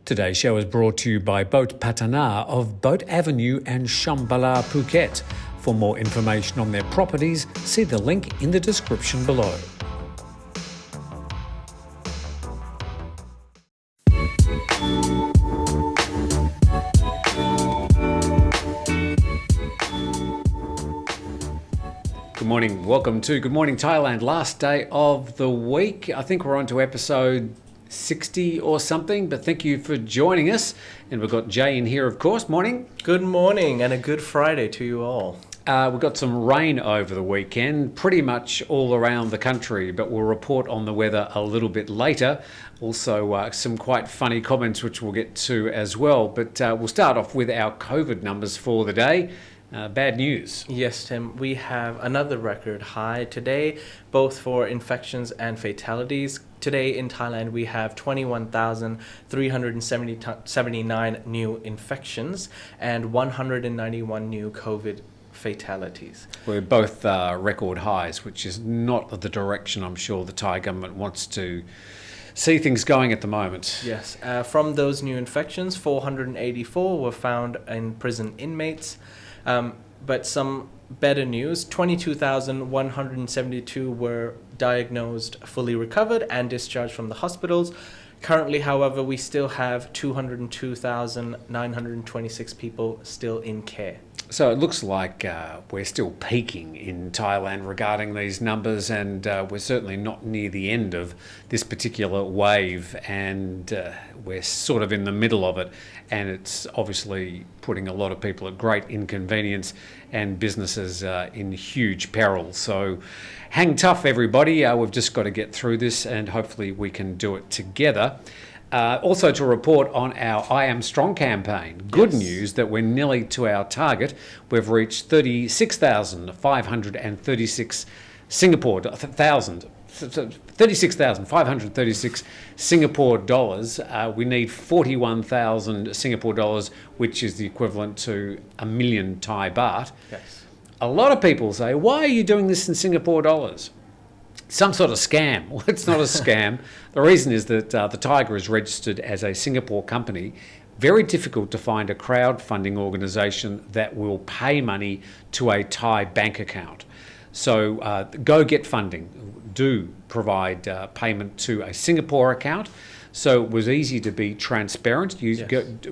Today's show is brought to you by Boat Patana of Boat Avenue and Shambhala, Phuket. For more information on their properties, see the link in the description below. Good morning. Welcome to Good Morning Thailand. Last day of the week. I think we're on to episode 60 or something, but thank you for joining us. And we've got Jay in here, of course. Morning. Good morning and a good Friday to you all. We've got some rain over the weekend, pretty much all around the country, but we'll report on the weather a little bit later. Also, some quite funny comments, which we'll get to as well. But we'll start off with our COVID numbers for the day. Bad news. Yes, Tim, we have another record high today, both for infections and fatalities. Today in Thailand, we have 21,379 new infections and 191 new COVID fatalities. We're both record highs, which is not the direction I'm sure the Thai government wants to see things going at the moment. Yes, from those new infections, 484 were found in prison inmates. But some better news, 22,172 were diagnosed, fully recovered and discharged from the hospitals. Currently, however, we still have 202,926 people still in care. So it looks like we're still peaking in Thailand regarding these numbers, and we're certainly not near the end of this particular wave, and we're sort of in the middle of it, and it's obviously putting a lot of people at great inconvenience and businesses in huge peril. So hang tough, everybody. We've just got to get through this, and hopefully we can do it together. Also to report on our I Am Strong campaign. Good news that we're nearly to our target. We've reached 36,536 Singapore dollars. We need 41,000 Singapore dollars, which is the equivalent to 1 million Thai baht. Yes. A lot of people say, why are you doing this in Singapore dollars? Some sort of scam. Well, it's not a scam. The reason is that the Thaiger is registered as a Singapore company. Very difficult to find a crowdfunding organisation that will pay money to a Thai bank account. So go get funding. Do provide payment to a Singapore account. So it was easy to be transparent,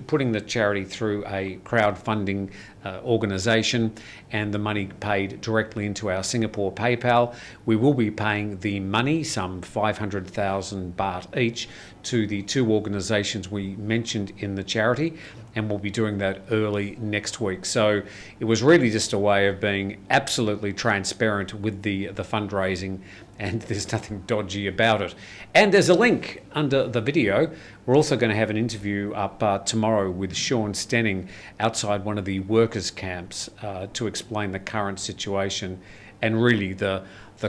putting the charity through a crowdfunding organisation, and the money paid directly into our Singapore PayPal. We will be paying the money, some 500,000 baht each, to the two organisations we mentioned in the charity, and we'll be doing that early next week. So it was really just a way of being absolutely transparent with the fundraising, and there's nothing dodgy about it. And there's a link under the video. We're also going to have an interview up tomorrow with Sean Stenning outside one of the workers' camps to explain the current situation and really the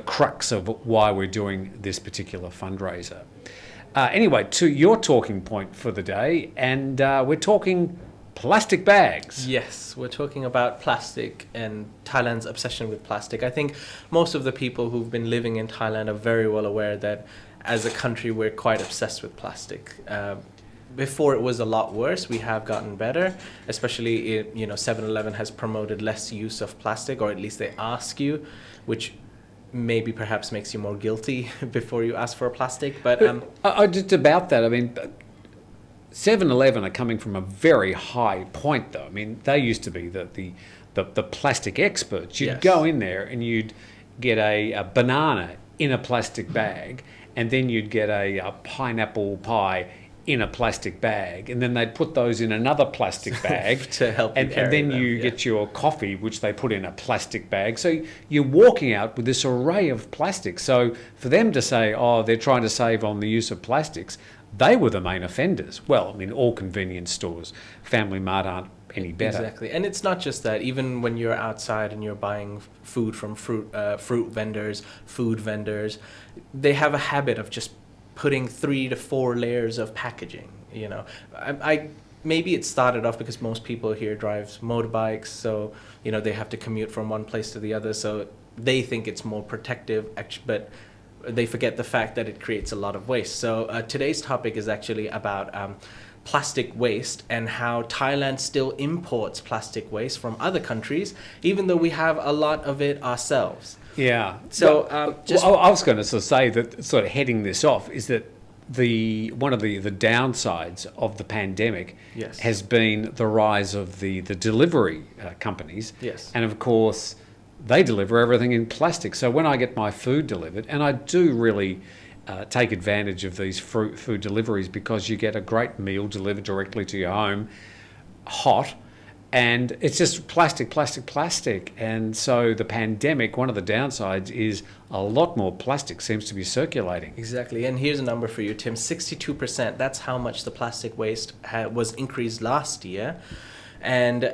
crux of why we're doing this particular fundraiser. Anyway, to your talking point for the day, and we're talking plastic bags. Yes, we're talking about plastic and Thailand's obsession with plastic. I think most of the people who've been living in Thailand are very well aware that as a country we're quite obsessed with plastic. Before it was a lot worse. We have gotten better, especially 7-Eleven has promoted less use of plastic, or at least they ask you, which maybe perhaps makes you more guilty before you ask for a plastic. But just about that, I mean, 7-Eleven are coming from a very high point, though. I mean, they used to be the plastic experts. You'd go in there and you'd get a banana in a plastic bag, and then you'd get a pineapple pie in a plastic bag, and then they'd put those in another plastic bag to help you carry and then them, you get your coffee, which they put in a plastic bag. So you're walking out with this array of plastics. So for them to say, oh, they're trying to save on the use of plastics, they were the main offenders. Well, I mean, all convenience stores, Family Mart aren't any better. Exactly. And it's not just that. Even when you're outside and you're buying food from fruit vendors, food vendors, they have a habit of just putting 3 to 4 layers of packaging. I maybe it started off because most people here drive motorbikes, so they have to commute from one place to the other, so they think it's more protective, but they forget the fact that it creates a lot of waste. So today's topic is actually about plastic waste and how Thailand still imports plastic waste from other countries, even though we have a lot of it ourselves. Yeah. So I was going to sort of say that, sort of heading this off, is that one of the downsides of the pandemic Yes. has been the rise of the delivery companies. Yes. And of course, they deliver everything in plastic. So when I get my food delivered, and I do really take advantage of these food deliveries, because you get a great meal delivered directly to your home, hot, and it's just plastic. And so the pandemic, one of the downsides is a lot more plastic seems to be circulating. Exactly. And here's a number for you, Tim. 62%. That's how much the plastic waste was increased last year. And,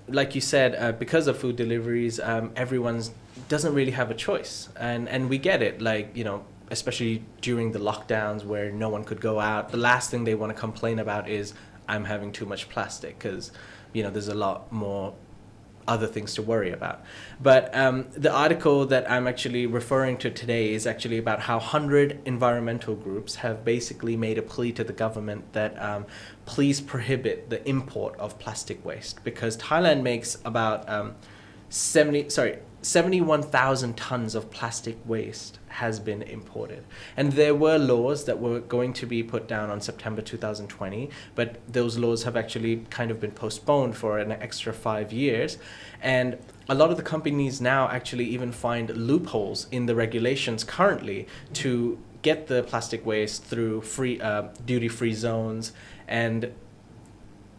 like you said, because of food deliveries, everyone doesn't really have a choice. And we get it. Like, especially during the lockdowns where no one could go out, the last thing they want to complain about is, I'm having too much plastic, because there's a lot more other things to worry about. But the article that I'm actually referring to today is actually about how 100 environmental groups have basically made a plea to the government that please prohibit the import of plastic waste, because Thailand makes about 71,000 tons of plastic waste has been imported. And there were laws that were going to be put down on September 2020, but those laws have actually kind of been postponed for an extra 5 years. And a lot of the companies now actually even find loopholes in the regulations currently to get the plastic waste through duty-free zones. And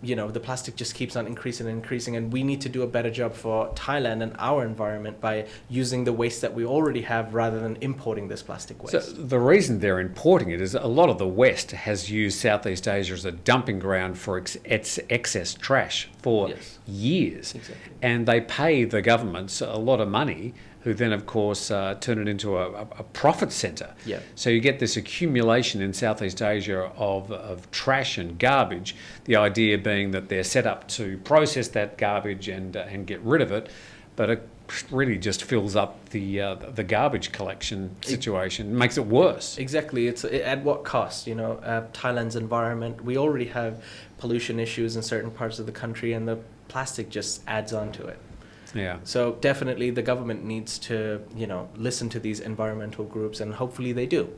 the plastic just keeps on increasing, and we need to do a better job for Thailand and our environment by using the waste that we already have rather than importing this plastic waste. So the reason they're importing it is a lot of the West has used Southeast Asia as a dumping ground for its excess trash for years. Exactly. And they pay the governments a lot of money, who then, of course, turn it into a profit centre. Yeah. So you get this accumulation in Southeast Asia of trash and garbage, the idea being that they're set up to process that garbage and get rid of it, but it really just fills up the garbage collection situation, makes it worse. Exactly. It's at what cost? Thailand's environment, we already have pollution issues in certain parts of the country, and the plastic just adds on to it. Yeah. So definitely the government needs to, listen to these environmental groups, and hopefully they do.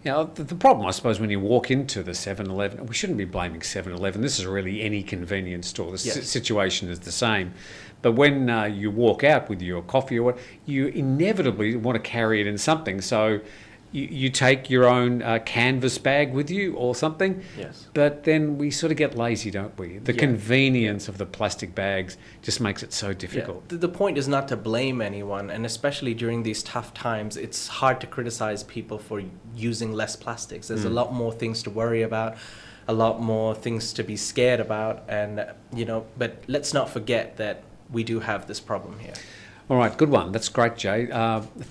The problem, I suppose, when you walk into the 7-Eleven, we shouldn't be blaming 7-Eleven. This is really any convenience store. The situation is the same. But when you walk out with your coffee or what, you inevitably want to carry it in something. So you take your own canvas bag with you or something. Yes. But then we sort of get lazy, don't we? The convenience of the plastic bags just makes it so difficult. Yeah. The point is not to blame anyone, and especially during these tough times, it's hard to criticize people for using less plastics. There's a lot more things to worry about, a lot more things to be scared about, and but let's not forget that we do have this problem here. All right, good one. That's great, Jay.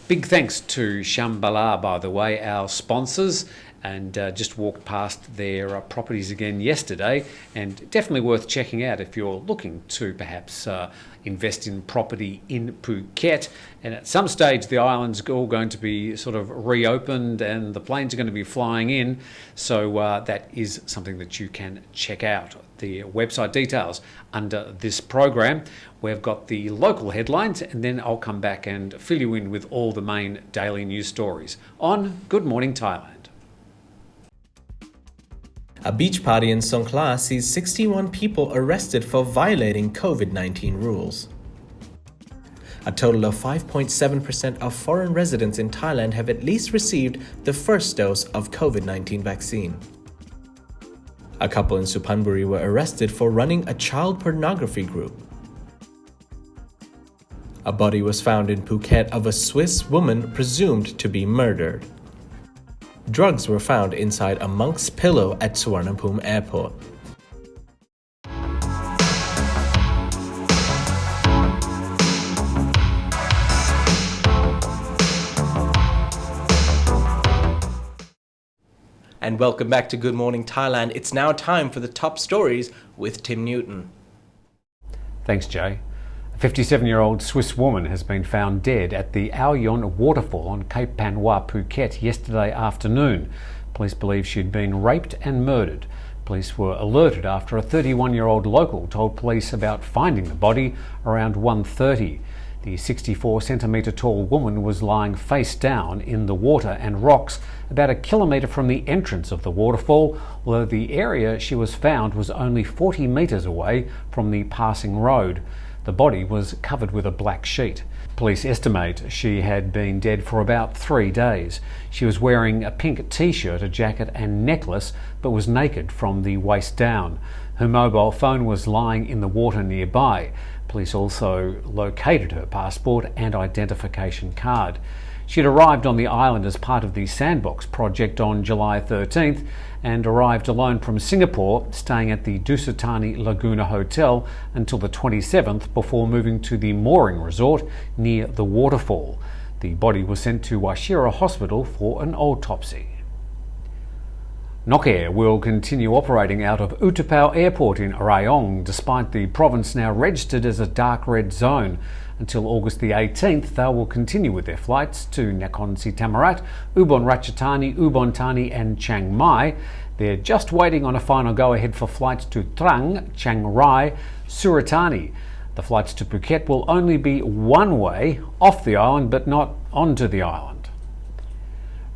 Big thanks to Shambhala, by the way, our sponsors, and just walked past their properties again yesterday, and definitely worth checking out if you're looking to perhaps invest in property in Phuket. And at some stage, the island's all going to be sort of reopened and the planes are going to be flying in. So that is something that you can check out. The website details under this program. We've got the local headlines, and then I'll come back and fill you in with all the main daily news stories on Good Morning Thailand. A beach party in Songkhla sees 61 people arrested for violating COVID-19 rules. A total of 5.7% of foreign residents in Thailand have at least received the first dose of COVID-19 vaccine. A couple in Suphanburi were arrested for running a child pornography group. A body was found in Phuket of a Swiss woman presumed to be murdered. Drugs were found inside a monk's pillow at Suvarnabhumi Airport. And welcome back to Good Morning Thailand. It's now time for the top stories with Tim Newton. Thanks, Jay. A 57-year-old Swiss woman has been found dead at the Ao Yon waterfall on Cape Panwa, Phuket, yesterday afternoon. Police believe she'd been raped and murdered. Police were alerted after a 31-year-old local told police about finding the body around 1:30. The 64-centimetre tall woman was lying face down in the water and rocks about a kilometre from the entrance of the waterfall, although the area she was found was only 40 metres away from the passing road. The body was covered with a black sheet. Police estimate she had been dead for about 3 days. She was wearing a pink t-shirt, a jacket and necklace, but was naked from the waist down. Her mobile phone was lying in the water nearby. Police also located her passport and identification card. She had arrived on the island as part of the Sandbox project on July 13th and arrived alone from Singapore, staying at the Dusatani Laguna Hotel until the 27th before moving to the mooring resort near the waterfall. The body was sent to Waishira Hospital for an autopsy. Nok Air will continue operating out of U-Tapao Airport in Rayong, despite the province now registered as a dark red zone. Until August the 18th, they will continue with their flights to Nakhon Si Thammarat, Ubon Ratchathani, Ubon Thani and Chiang Mai. They're just waiting on a final go-ahead for flights to Trang, Chiang Rai, Suratani. The flights to Phuket will only be one way off the island but not onto the island.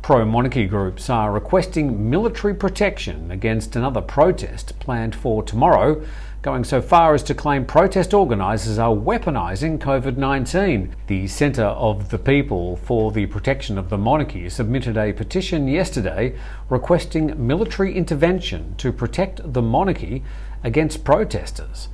Pro-monarchy groups are requesting military protection against another protest planned for tomorrow, going so far as to claim protest organisers are weaponising COVID-19. The Centre of the People for the Protection of the Monarchy submitted a petition yesterday requesting military intervention to protect the monarchy against protesters.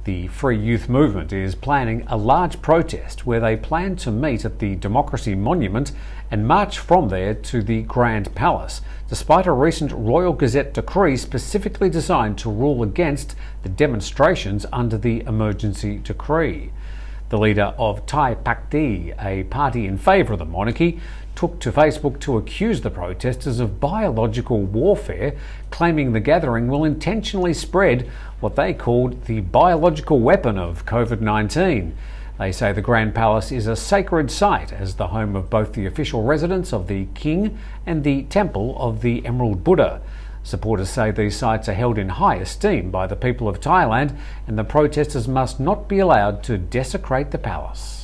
The Free Youth Movement is planning a large protest where they plan to meet at the Democracy Monument and march from there to the Grand Palace, despite a recent Royal Gazette decree specifically designed to rule against the demonstrations under the emergency decree. The leader of Thai Pakdi, a party in favour of the monarchy, took to Facebook to accuse the protesters of biological warfare, claiming the gathering will intentionally spread what they called the biological weapon of COVID-19. They say the Grand Palace is a sacred site as the home of both the official residence of the King and the Temple of the Emerald Buddha. Supporters say these sites are held in high esteem by the people of Thailand and the protesters must not be allowed to desecrate the palace.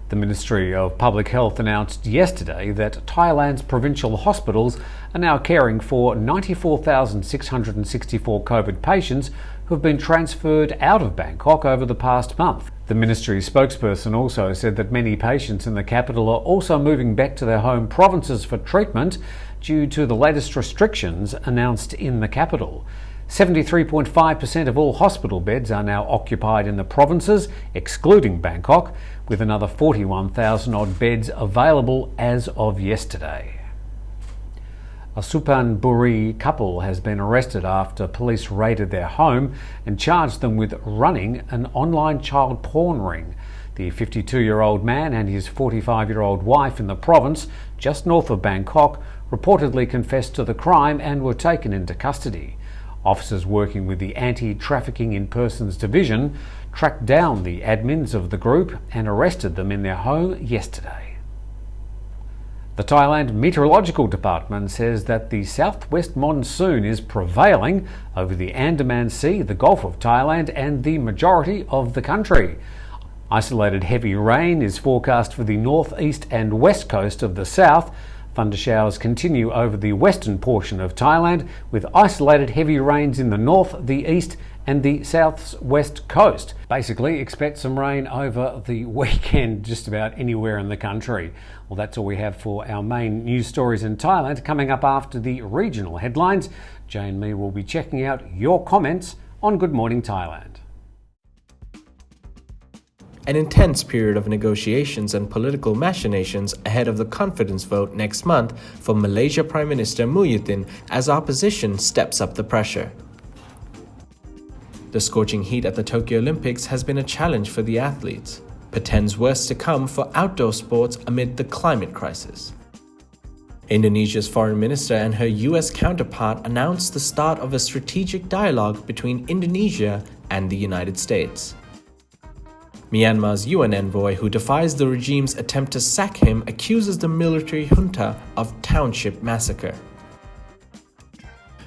The Ministry of Public Health announced yesterday that Thailand's provincial hospitals are now caring for 94,664 COVID patients who have been transferred out of Bangkok over the past month. The ministry spokesperson also said that many patients in the capital are also moving back to their home provinces for treatment due to the latest restrictions announced in the capital. 73.5% of all hospital beds are now occupied in the provinces, excluding Bangkok, with another 41,000 odd beds available as of yesterday. A Suphanburi couple has been arrested after police raided their home and charged them with running an online child porn ring. The 52-year-old man and his 45-year-old wife in the province, just north of Bangkok, reportedly confessed to the crime and were taken into custody. Officers working with the Anti-Trafficking in Persons Division tracked down the admins of the group and arrested them in their home yesterday. The Thailand Meteorological Department says that the southwest monsoon is prevailing over the Andaman Sea, the Gulf of Thailand and the majority of the country. Isolated heavy rain is forecast for the northeast and west coast of the south. Thunder showers continue over the western portion of Thailand, with isolated heavy rains in the north, the east and the southwest coast. Basically, expect some rain over the weekend just about anywhere in the country. Well, that's all we have for our main news stories in Thailand. Coming up after the regional headlines, Jay and me will be checking out your comments on Good Morning Thailand. An intense period of negotiations and political machinations ahead of the confidence vote next month for Malaysia Prime Minister Muhyiddin as opposition steps up the pressure. The scorching heat at the Tokyo Olympics has been a challenge for the athletes. Portends worse to come for outdoor sports amid the climate crisis. Indonesia's foreign minister and her US counterpart announced the start of a strategic dialogue between Indonesia and the United States. Myanmar's UN envoy, who defies the regime's attempt to sack him, accuses the military junta of township massacre.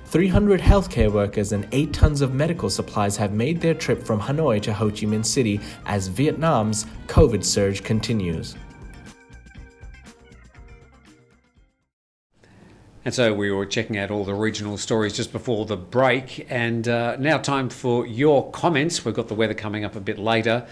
300 healthcare workers and 8 tons of medical supplies have made their trip from Hanoi to Ho Chi Minh City as Vietnam's COVID surge continues. And so we were checking out all the regional stories just before the break, and now time for your comments. We've got the weather coming up a bit later.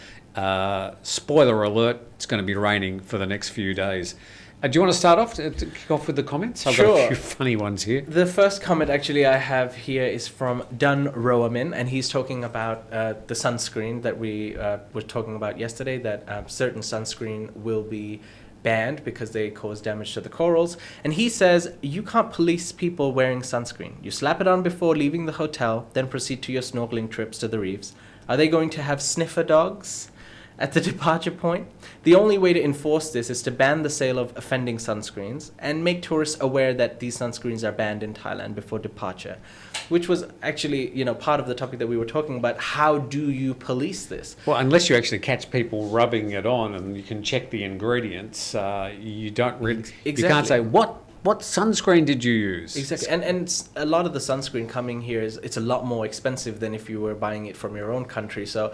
Spoiler alert, it's going to be raining for the next few days. Do you want to start off to kick off with the comments? I've got a few funny ones here. The first comment actually I have here is from Dun Roamin, and he's talking about the sunscreen that we were talking about yesterday, that certain sunscreen will be banned because they cause damage to the corals. And he says, you can't police people wearing sunscreen. You slap it on before leaving the hotel, then proceed to your snorkeling trips to the reefs. Are they going to have sniffer dogs at the departure point? The only way to enforce this is to ban the sale of offending sunscreens and make tourists aware that these sunscreens are banned in Thailand before departure, which was actually, part of the topic that we were talking about. How do you police this? Well, unless you actually catch people rubbing it on and you can check the ingredients, you don't really. Exactly. You can't say what sunscreen did you use? Exactly, and a lot of the sunscreen coming here it's a lot more expensive than if you were buying it from your own country. So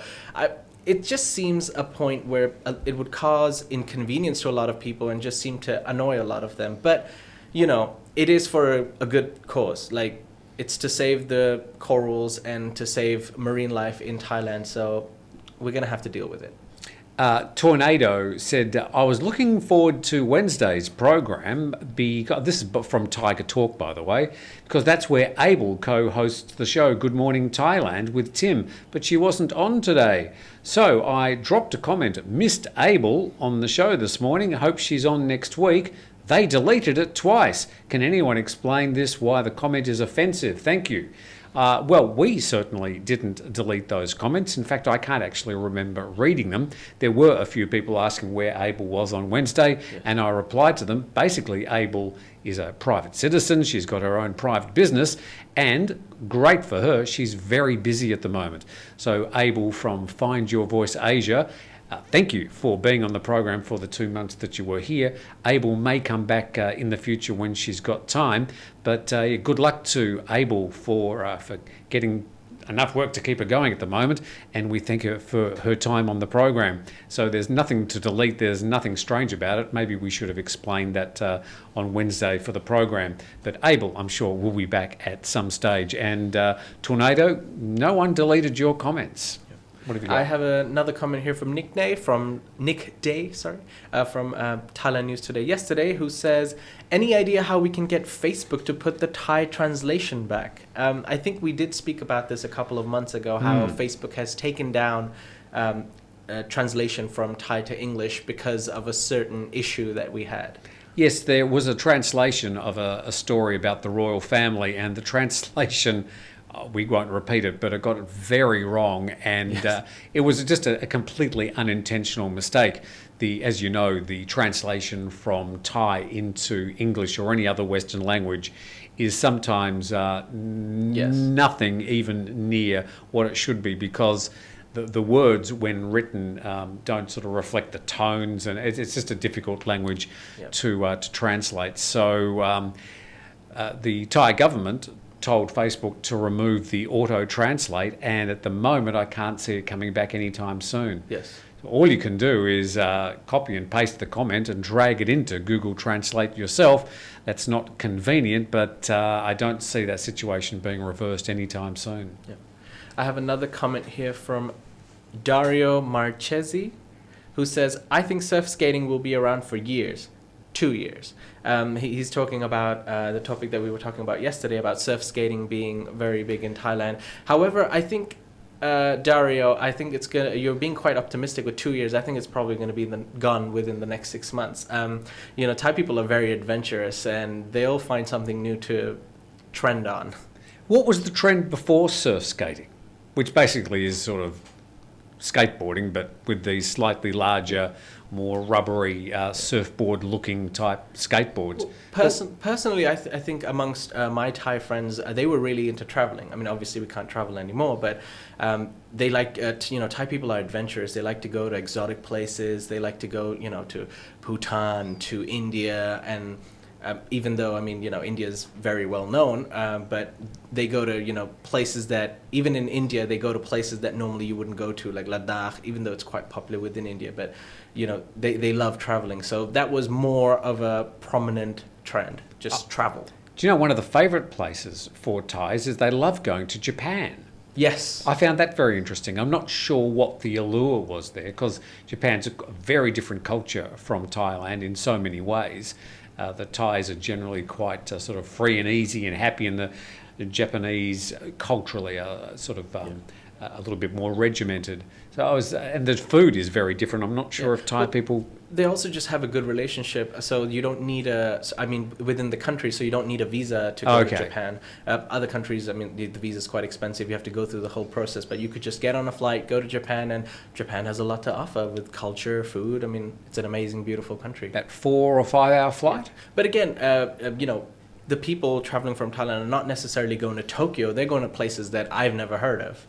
it just seems a point where it would cause inconvenience to a lot of people and just seem to annoy a lot of them. But, it is for a good cause. Like, it's to save the corals and to save marine life in Thailand. So we're going to have to deal with it. Tornado said, I was looking forward to Wednesday's program, because this is from Thaiger Talk, by the way, because that's where Abel co-hosts the show Good Morning Thailand with Tim, but she wasn't on today. So I dropped a comment, missed Abel on the show this morning, hope she's on next week. They deleted it twice. Can anyone explain this, why the comment is offensive? Thank you. Well, we certainly didn't delete those comments. In fact, I can't actually remember reading them. There were a few people asking where Abel was on Wednesday, and I replied to them. Basically, Abel is a private citizen. She's got her own private business, and great for her, she's very busy at the moment. So Abel from Find Your Voice Asia, thank you for being on the program for the 2 months that you were here. Abel may come back in the future when she's got time, but good luck to Abel for getting enough work to keep her going at the moment, and we thank her for her time on the program. So there's nothing to delete, there's nothing strange about it. Maybe we should have explained that on Wednesday for the program. But Abel, I'm sure, will be back at some stage. And Tornado, no one deleted your comments. What have you got? I have another comment here from Nick Day, from Thailand News Today yesterday, who says, any idea how we can get Facebook to put the Thai translation back? I think we did speak about this a couple of months ago, how Facebook has taken down translation from Thai to English because of a certain issue that we had. Yes, there was a translation of a story about the royal family, and the translation, we won't repeat it, but it got it very wrong, and it was just a completely unintentional mistake. As you know, the translation from Thai into English or any other Western language is sometimes nothing even near what it should be, because the words, when written, don't sort of reflect the tones, and it's just a difficult language to translate. So the Thai government told Facebook to remove the auto-translate, and at the moment I can't see it coming back anytime soon. Yes. So all you can do is copy and paste the comment and drag it into Google Translate yourself. That's not convenient, but I don't see that situation being reversed anytime soon. Yeah. I have another comment here from Dario Marchesi, who says, I think surf skating will be around for years. 2 years. He's talking about the topic that we were talking about yesterday, about surf skating being very big in Thailand. However, I think, Dario, I think you're being quite optimistic with 2 years. I think it's probably going to be gone within the next 6 months. Thai people are very adventurous, and they'll find something new to trend on. What was the trend before surf skating? Which basically is sort of skateboarding, but with these slightly larger, more rubbery surfboard-looking type skateboards. Personally, I think amongst my Thai friends, they were really into traveling. I mean, obviously we can't travel anymore, but they like, Thai people are adventurous. They like to go to exotic places. They like to go, to Bhutan, to India, and even though, I mean, India is very well known, but they go to, places that, even in India, they go to places that normally you wouldn't go to, like Ladakh, even though it's quite popular within India, but, they love traveling. So that was more of a prominent trend, just travel. Do you know one of the favourite places for Thais is they love going to Japan? Yes. I found that very interesting. I'm not sure what the allure was there because Japan's a very different culture from Thailand in so many ways. The Thais are generally quite sort of free and easy and happy, and the Japanese culturally are sort of a little bit more regimented. So and the food is very different. I'm not sure if Thai people... They also just have a good relationship, so you don't need within the country, so you don't need a visa to go to Japan. Other countries, I mean, the visa is quite expensive. You have to go through the whole process, but you could just get on a flight, go to Japan, and Japan has a lot to offer with culture, food. I mean, it's an amazing, beautiful country. That 4 or 5 hour flight? Yeah. But again, the people traveling from Thailand are not necessarily going to Tokyo. They're going to places that I've never heard of.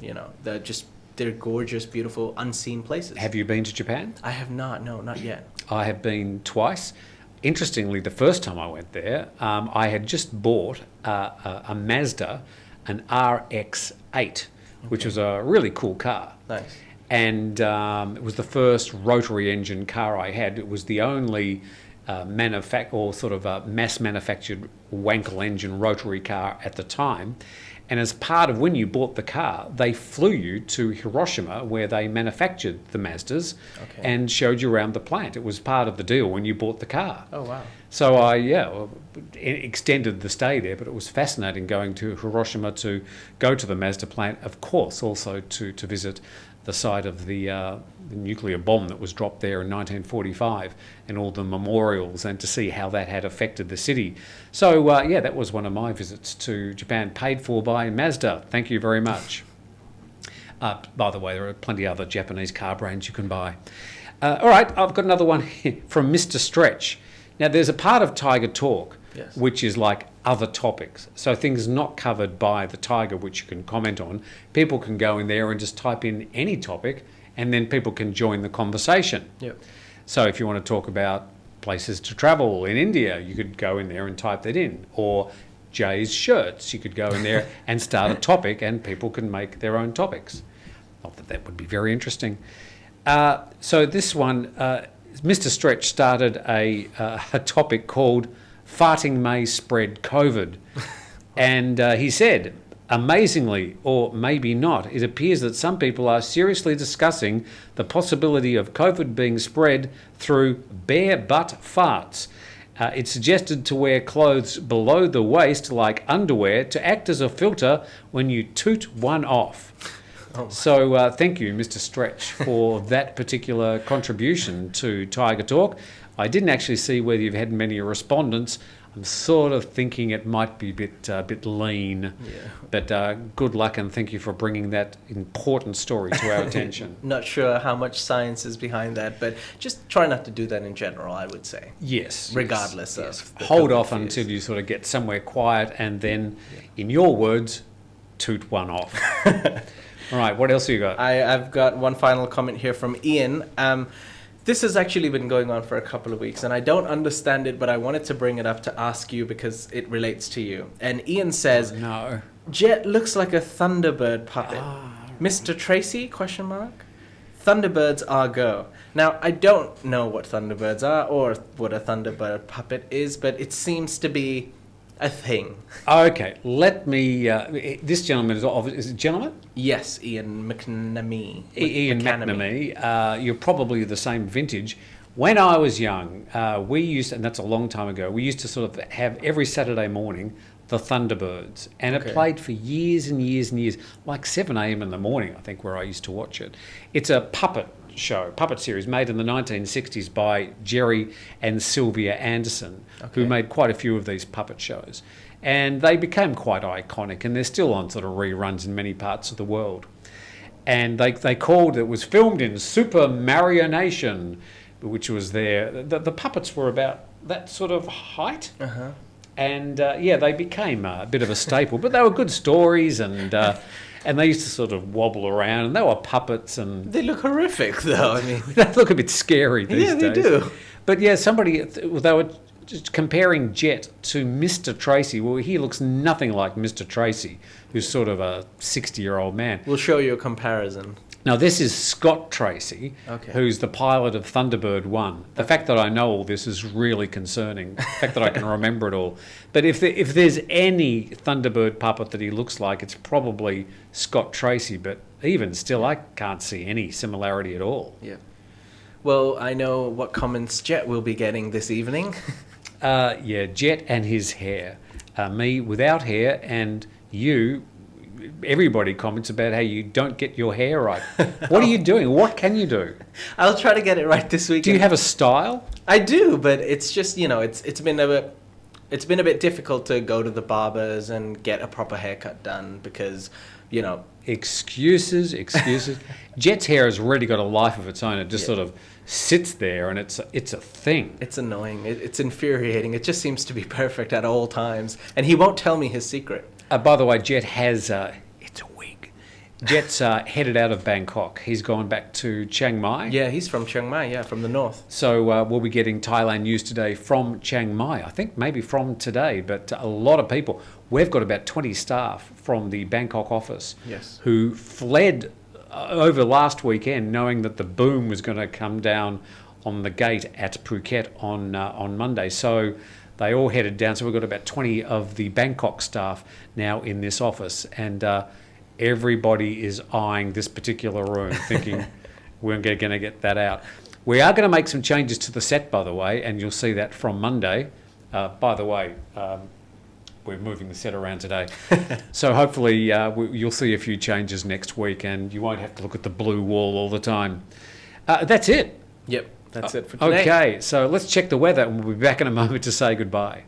They're gorgeous, beautiful, unseen places. Have you been to Japan? I have not. No, not yet. I have been twice. Interestingly, the first time I went there, I had just bought a Mazda, an RX-8, which was a really cool car. Nice. And it was the first rotary engine car I had. It was the only mass manufactured Wankel engine rotary car at the time. And as part of when you bought the car, they flew you to Hiroshima, where they manufactured the Mazdas, and showed you around the plant. It was part of the deal when you bought the car. Oh, wow. So I extended the stay there, but it was fascinating going to Hiroshima to go to the Mazda plant, of course, also to visit the site of the nuclear bomb that was dropped there in 1945 and all the memorials, and to see how that had affected the city. So, that was one of my visits to Japan, paid for by Mazda. Thank you very much. By the way, there are plenty of other Japanese car brands you can buy. All right, I've got another one here from Mr. Stretch. Now, there's a part of Thaiger Talk which is like other topics. So things not covered by the Thaiger, which you can comment on. People can go in there and just type in any topic, and then people can join the conversation. Yep. So if you want to talk about places to travel in India, you could go in there and type that in. Or Jay's shirts, you could go in there and start a topic, and people can make their own topics. Not that would be very interesting. So this one, Mr. Stretch started a topic called Farting May Spread COVID. And he said, amazingly, or maybe not, it appears that some people are seriously discussing the possibility of COVID being spread through bare butt farts. It's suggested to wear clothes below the waist, like underwear, to act as a filter when you toot one off. So thank you, Mr. Stretch, for that particular contribution to Thaiger Talk. I didn't actually see whether you've had many respondents. I'm sort of thinking it might be a bit lean. Yeah. But good luck, and thank you for bringing that important story to our attention. Not sure how much science is behind that, but just try not to do that in general, I would say. Yes. Regardless of... Hold off until you sort of get somewhere quiet, and then, in your words, toot one off. All right, what else have you got? I've got one final comment here from Ian. This has actually been going on for a couple of weeks, and I don't understand it, but I wanted to bring it up to ask you because it relates to you. And Ian says, no. Jet looks like a Thunderbird puppet. Mr. Tracy, ? Thunderbirds are go. Now, I don't know what Thunderbirds are or what a Thunderbird puppet is, but it seems to be a thing. Okay, let me... this gentleman is it a gentleman? Yes, Ian McNamee. Ian McNamee. You're probably the same vintage. When I was young, we used, and that's a long time ago, we used to sort of have every Saturday morning the Thunderbirds, and it played for years and years and years, like 7 a.m. in the morning, I think, where I used to watch it. It's a puppet series made in the 1960s by Jerry and Sylvia Anderson, who made quite a few of these puppet shows. And they became quite iconic, and they're still on sort of reruns in many parts of the world. And they called, it was filmed in Super Mario Nation, which was there. The puppets were about that sort of height. And they became a bit of a staple, but they were good stories, and they used to sort of wobble around, and they were puppets, and they look horrific, though. I mean, they look a bit scary these days. Yeah, they do. But yeah, just comparing Jet to Mr. Tracy. Well, he looks nothing like Mr. Tracy, who's sort of a 60-year-old man. We'll show you a comparison. Now, this is Scott Tracy, Okay. who's the pilot of Thunderbird 1. The fact that I know all this is really concerning, the fact that I can remember it all. But if there's any Thunderbird puppet that he looks like, it's probably Scott Tracy. But even still, I can't see any similarity at all. Yeah. Well, I know what comments Jet will be getting this evening. Yeah, Jet and his hair. Me without hair, and you... Everybody comments about how you don't get your hair right. What are you doing? What can you do? I'll try to get it right this weekend. Do you have a style? I do, but it's just, it's been a bit difficult to go to the barbers and get a proper haircut done because, Excuses. Jet's hair has already got a life of its own. It just sort of sits there, and it's a thing. It's annoying. It's infuriating. It just seems to be perfect at all times, and he won't tell me his secret. By the way, Jet has... it's a wig. Jet's headed out of Bangkok. He's gone back to Chiang Mai. Yeah, he's from Chiang Mai, from the north. So we'll be getting Thailand news today from Chiang Mai. I think maybe from today, but a lot of people. We've got about 20 staff from the Bangkok office who fled over last weekend knowing that the boom was going to come down on the gate at Phuket on Monday. So they all headed down. So we've got about 20 of the Bangkok staff now in this office. And everybody is eyeing this particular room, thinking we're going to get that out. We are going to make some changes to the set, by the way, and you'll see that from Monday. By the way, we're moving the set around today. So hopefully you'll see a few changes next week, and you won't have to look at the blue wall all the time. That's it. Yep. That's it for today. Okay, so let's check the weather and we'll be back in a moment to say goodbye.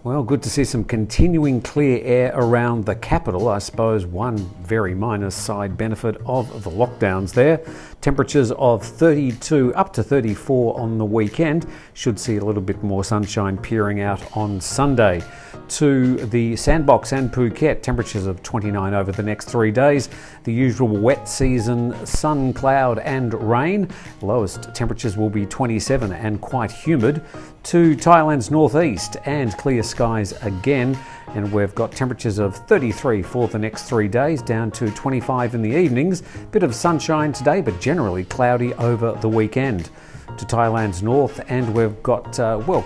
Well, good to see some continuing clear air around the capital. I suppose one very minor side benefit of the lockdowns there. Temperatures of 32 up to 34 on the weekend. Should see a little bit more sunshine peering out on Sunday. To the Sandbox and Phuket, temperatures of 29 over the next 3 days. The usual wet season, sun, cloud and rain. Lowest temperatures will be 27 and quite humid. To Thailand's northeast and clear skies again, and we've got temperatures of 33 for the next 3 days, down to 25 in the evenings. Bit of sunshine today, but generally cloudy over the weekend. To Thailand's north, and we've got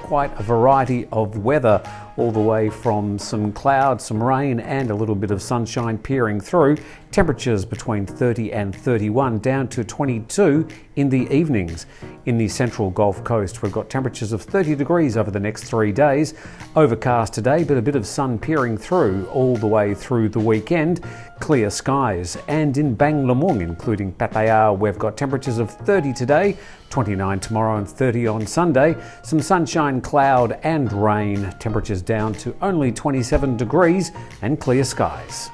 quite a variety of weather, all the way from some clouds, some rain and a little bit of sunshine peering through. Temperatures between 30 and 31, down to 22 in the evenings. In the central Gulf Coast, we've got temperatures of 30 degrees over the next 3 days. Overcast today, but a bit of sun peering through all the way through the weekend. Clear skies. And in Bang Lamung, including Pattaya, we've got temperatures of 30 today, 29 tomorrow and 30 on Sunday. Some sunshine, cloud and rain. Temperatures down to only 27 degrees and clear skies.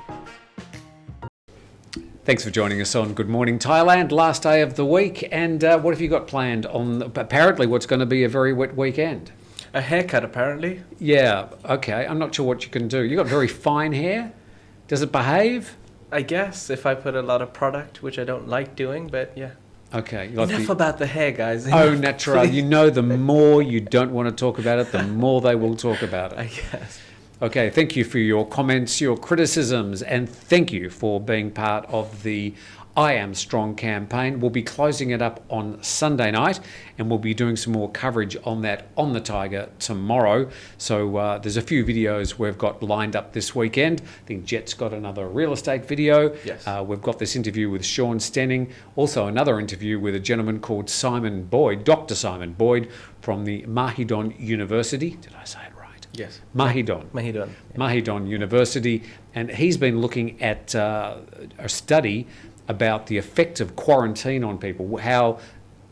Thanks for joining us on Good Morning Thailand, last day of the week. And what have you got planned on apparently what's going to be a very wet weekend? A haircut, apparently. Yeah, okay. I'm not sure what you can do. You've got very fine hair. Does it behave? I guess, if I put a lot of product, which I don't like doing, but yeah. Okay. Enough about the hair, guys. Oh, natural. You know, the more you don't want to talk about it, the more they will talk about it. I guess. Okay, thank you for your comments, your criticisms, and thank you for being part of the I Am Strong campaign. We'll be closing it up on Sunday night, and we'll be doing some more coverage on that on the Thaiger tomorrow. So there's a few videos we've got lined up this weekend. I think Jet's got another real estate video. Yes. We've got this interview with Sean Stenning. Also another interview with a gentleman called Simon Boyd, Dr. Simon Boyd, from the Mahidol University. Did I say it right? Yes. Mahidol. Mahidol. Mahidol University. And he's been looking at a study about the effect of quarantine on people, how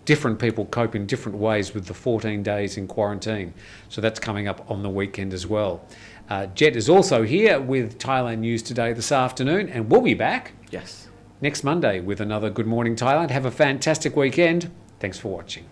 different people cope in different ways with the 14 days in quarantine. So that's coming up on the weekend as well. Jet is also here with Thailand News Today this afternoon, and we'll be back Yes. next Monday with another Good Morning Thailand. Have a fantastic weekend. Thanks for watching.